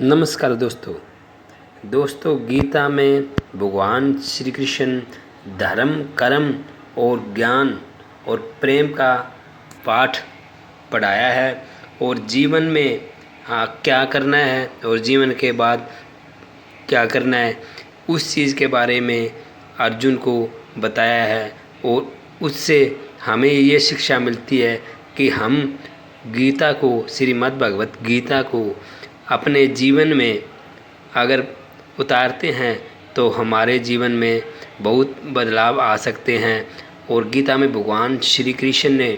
नमस्कार दोस्तों गीता में भगवान श्री कृष्ण धर्म कर्म और ज्ञान और प्रेम का पाठ पढ़ाया है और जीवन में क्या करना है और जीवन के बाद क्या करना है उस चीज़ के बारे में अर्जुन को बताया है। और उससे हमें ये शिक्षा मिलती है कि हम गीता को श्रीमद् भगवत गीता को अपने जीवन में अगर उतारते हैं तो हमारे जीवन में बहुत बदलाव आ सकते हैं। और गीता में भगवान श्री कृष्ण ने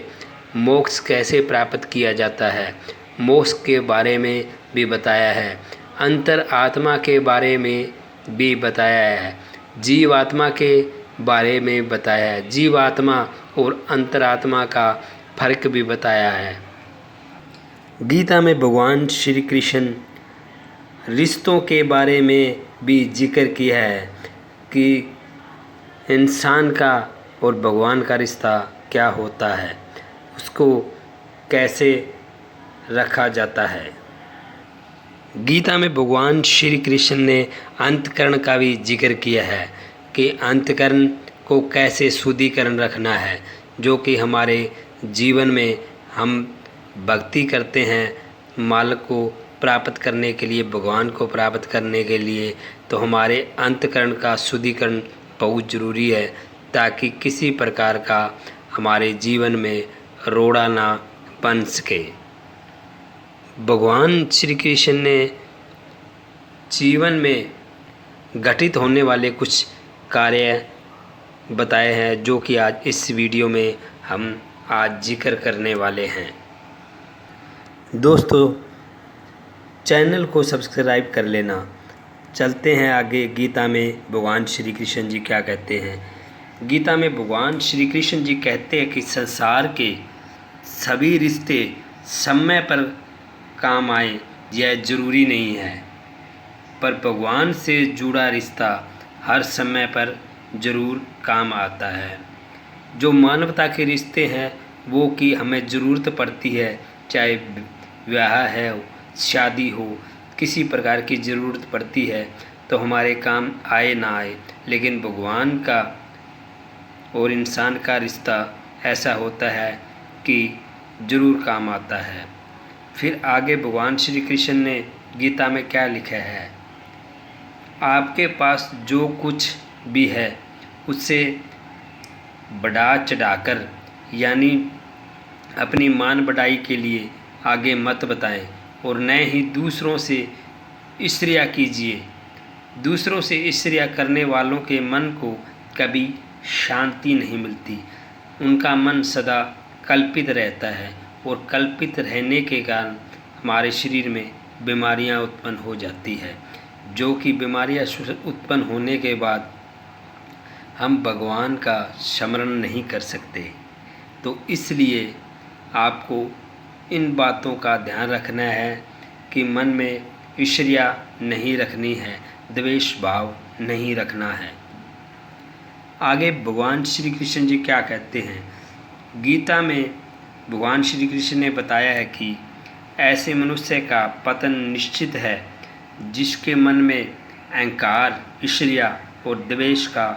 मोक्ष कैसे प्राप्त किया जाता है मोक्ष के बारे में भी बताया है, अंतर आत्मा के बारे में भी बताया है, जीवात्मा के बारे में बताया है, जीवात्मा और अंतरात्मा का फर्क भी बताया है। गीता में भगवान श्री कृष्ण रिश्तों के बारे में भी जिक्र किया है कि इंसान का और भगवान का रिश्ता क्या होता है, उसको कैसे रखा जाता है। गीता में भगवान श्री कृष्ण ने अंतःकरण का भी जिक्र किया है कि अंतःकरण को कैसे शुद्धिकरण रखना है, जो कि हमारे जीवन में हम भक्ति करते हैं मालिक को प्राप्त करने के लिए, भगवान को प्राप्त करने के लिए, तो हमारे अंतःकरण का शुद्धिकरण बहुत ज़रूरी है ताकि किसी प्रकार का हमारे जीवन में रोड़ा ना बन सके। भगवान श्री कृष्ण ने जीवन में घटित होने वाले कुछ कार्य बताए हैं जो कि आज इस वीडियो में हम आज जिक्र करने वाले हैं। दोस्तों चैनल को सब्सक्राइब कर लेना। चलते हैं आगे। गीता में भगवान श्री कृष्ण जी क्या कहते हैं। गीता में भगवान श्री कृष्ण जी कहते हैं कि संसार के सभी रिश्ते समय पर काम आए यह जरूरी नहीं है, पर भगवान से जुड़ा रिश्ता हर समय पर ज़रूर काम आता है। जो मानवता के रिश्ते हैं वो कि हमें ज़रूरत पड़ती है, चाहे विवाह है, शादी हो, किसी प्रकार की ज़रूरत पड़ती है तो हमारे काम आए ना आए, लेकिन भगवान का और इंसान का रिश्ता ऐसा होता है कि ज़रूर काम आता है। फिर आगे भगवान श्री कृष्ण ने गीता में क्या लिखा है, आपके पास जो कुछ भी है उससे बढ़ा चढ़ाकर यानी अपनी मान बढ़ाई के लिए आगे मत बताएं और न ही दूसरों से ईर्ष्या कीजिए। दूसरों से ईर्ष्या करने वालों के मन को कभी शांति नहीं मिलती, उनका मन सदा कल्पित रहता है और कल्पित रहने के कारण हमारे शरीर में बीमारियां उत्पन्न हो जाती है, जो कि बीमारियां उत्पन्न होने के बाद हम भगवान का स्मरण नहीं कर सकते। तो इसलिए आपको इन बातों का ध्यान रखना है कि मन में ईर्ष्या नहीं रखनी है, द्वेष भाव नहीं रखना है। आगे भगवान श्री कृष्ण जी क्या कहते हैं। गीता में भगवान श्री कृष्ण ने बताया है कि ऐसे मनुष्य का पतन निश्चित है जिसके मन में अहंकार, ईर्ष्या और द्वेष का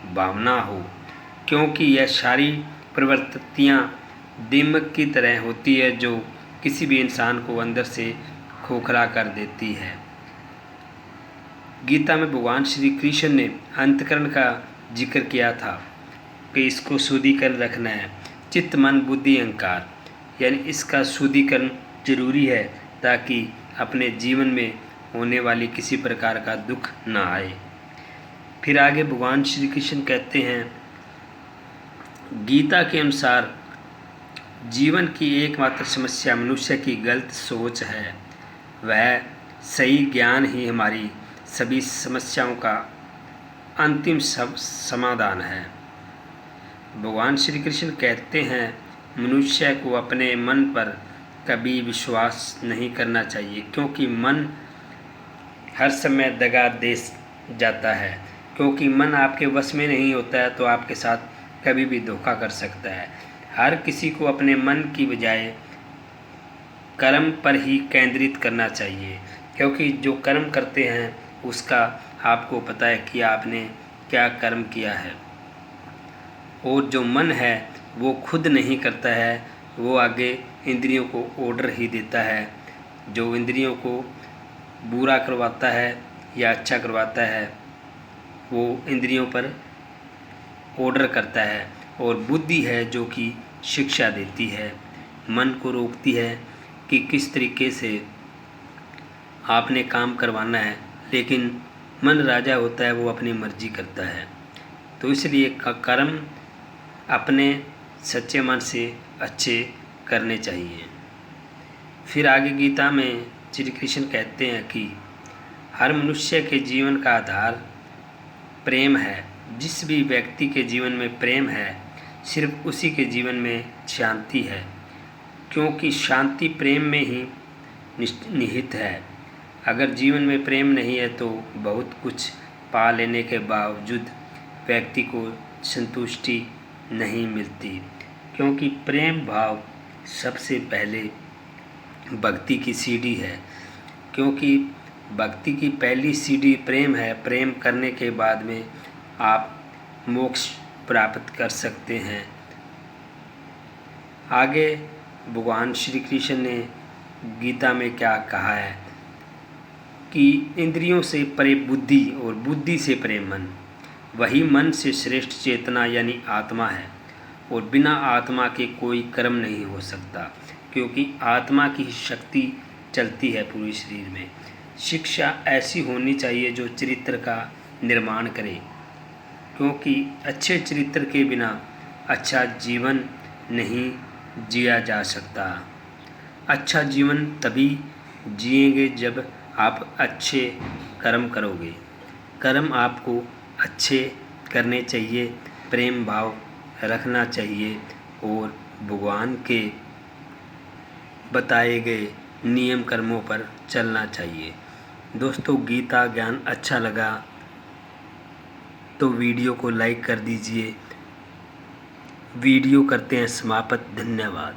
भावना हो, क्योंकि यह सारी प्रवृत्तियाँ दीमक की तरह होती है जो किसी भी इंसान को अंदर से खोखला कर देती है। गीता में भगवान श्री कृष्ण ने अंतःकरण का जिक्र किया था कि इसको शुद्धिकरण रखना है, चित्त मन बुद्धि अहंकार, यानी इसका शुद्धिकरण जरूरी है ताकि अपने जीवन में होने वाली किसी प्रकार का दुख ना आए। फिर आगे भगवान श्री कृष्ण कहते हैं, गीता के अनुसार जीवन की एकमात्र समस्या मनुष्य की गलत सोच है, वह सही ज्ञान ही हमारी सभी समस्याओं का अंतिम समाधान है। भगवान श्री कृष्ण कहते हैं, मनुष्य को अपने मन पर कभी विश्वास नहीं करना चाहिए, क्योंकि मन हर समय दगा दे जाता है, क्योंकि मन आपके वश में नहीं होता है तो आपके साथ कभी भी धोखा कर सकता है। हर किसी को अपने मन की बजाय कर्म पर ही केंद्रित करना चाहिए। क्योंकि जो कर्म करते हैं उसका आपको पता है कि आपने क्या कर्म किया है। और जो मन है वो खुद नहीं करता है, वो आगे इंद्रियों को ऑर्डर ही देता है। जो इंद्रियों को बुरा करवाता है या अच्छा करवाता है वो इंद्रियों पर ऑर्डर करता है। और बुद्धि है जो कि शिक्षा देती है, मन को रोकती है कि किस तरीके से आपने काम करवाना है, लेकिन मन राजा होता है, वो अपनी मर्जी करता है। तो इसलिए कर्म अपने सच्चे मन से अच्छे करने चाहिए। फिर आगे गीता में श्री कृष्ण कहते हैं कि हर मनुष्य के जीवन का आधार प्रेम है। जिस भी व्यक्ति के जीवन में प्रेम है, सिर्फ उसी के जीवन में शांति है, क्योंकि शांति प्रेम में ही निहित है। अगर जीवन में प्रेम नहीं है तो बहुत कुछ पा लेने के बावजूद व्यक्ति को संतुष्टि नहीं मिलती, क्योंकि प्रेम भाव सबसे पहले भक्ति की सीढ़ी है। क्योंकि भक्ति की पहली सीढ़ी प्रेम है। प्रेम करने के बाद में आप मोक्ष प्राप्त कर सकते हैं। आगे भगवान श्री कृष्ण ने गीता में क्या कहा है कि इंद्रियों से परे बुद्धि और बुद्धि से परे मन, वही मन से श्रेष्ठ चेतना यानी आत्मा है। और बिना आत्मा के कोई कर्म नहीं हो सकता, क्योंकि आत्मा की शक्ति चलती है पूरे शरीर में। शिक्षा ऐसी होनी चाहिए जो चरित्र का निर्माण करे, क्योंकि अच्छे चरित्र के बिना अच्छा जीवन नहीं जिया जा सकता। अच्छा जीवन तभी जिएंगे जब आप अच्छे कर्म करोगे। कर्म आपको अच्छे करने चाहिए, प्रेम भाव रखना चाहिए और भगवान के बताए गए नियम कर्मों पर चलना चाहिए। दोस्तों, गीता ज्ञान अच्छा लगा तो वीडियो को लाइक कर दीजिए। वीडियो करते हैं समाप्त। धन्यवाद।